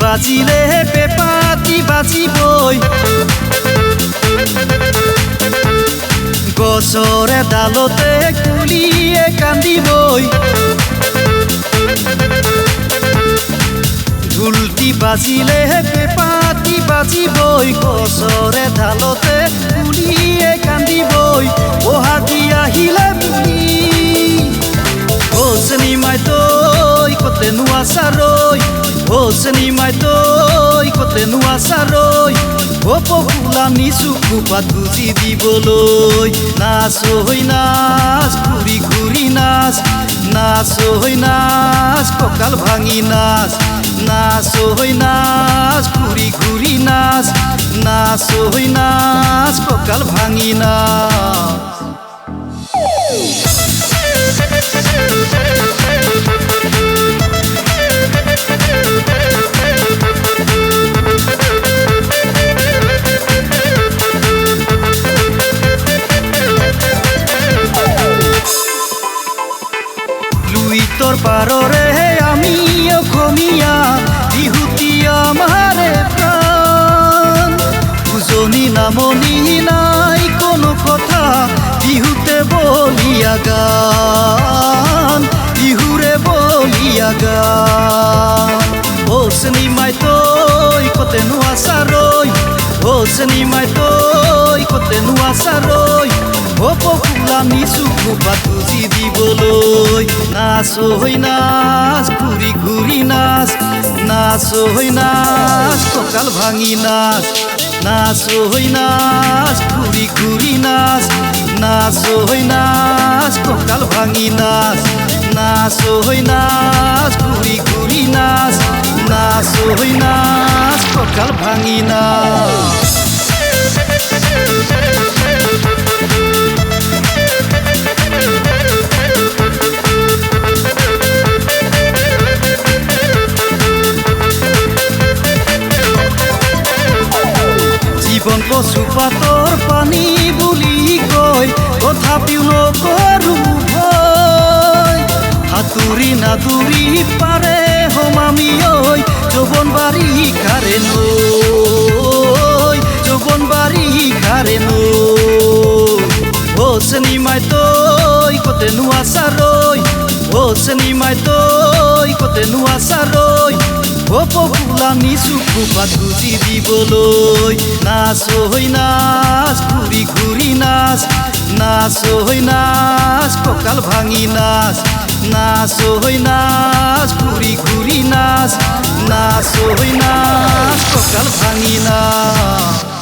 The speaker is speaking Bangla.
বাজিলে পেপাতি বাজিবই গছৰে ডালতে কুলিয়ে কান্দিবই ঢোলটি বাজিলে পেপাতি বাজিবই গছৰে ডালতে কুলিয়ে কান্দিবই বহাগী আহিলে বুলি হোসনি মাই তই কতে নোৱা চাৰৈ হোসনি মাই তই কতে নোৱা চাৰৈ ফুলানি চুকুপাত গুজি দিবলৈ নাচ হৈ নাচ ঘূৰি ঘূৰি নাচ নাচ হৈ নাচ কঁকাল ভাঙি নাচ নাচ হৈ নাচ ঘূৰি ঘূৰি নাচ নাচ হৈ নাচ কঁকাল ভাঙি নাচ তোর পাররে আমি অসমীয়া বিহুতি আমারে প্রাণ উজনি নামনি নাই কোনো কথা বিহুতে বলিয়া গান বিহুরে বলিয়া গান হোসনি মাই তই কতে নোৱা চাৰৈ হোসনি মাই তই কতে নোৱা চাৰৈ ফুলানি চুকুপাত গুজি দিবলৈ নাচ হৈ নাচ ঘূৰি ঘূৰি নাচ নাচ হৈ নাচ কঁকাল ভাঙি নাচ নাচ হৈ নাচ ঘূৰি ঘূৰি নাচ নাচ হৈ নাচ কঁকাল ভাঙি নাচ নাচ হৈ নাচ ঘূৰি ঘূৰি নাচ নাচ হৈ নাচ কঁকাল ভাঙি নাচ জীবন কচু পাতৰ পানী বুলি কয় তথাপিও নকৰো ভয় সাঁতুৰি নাদুৰি পাৰে হমামি ঐ যৌৱন বাৰিষাৰে নৈ যৌৱন বাৰিষাৰে নৈ হোসনি মাই তই কতে নোৱা চাৰৈ হোসনি মাই তই কতে নোৱা চাৰৈ ফুলানি চুকুপাত গুজি দিবলৈ নাচ হৈ নাচ ঘূৰি ঘূৰি নাচ নাচ হৈ নাচ কঁকাল ভাঙি নাচ নাচ হৈ নাচ ঘূৰি ঘূৰি নাচ নাচ হৈ নাচ কঁকাল ভাঙি নাচ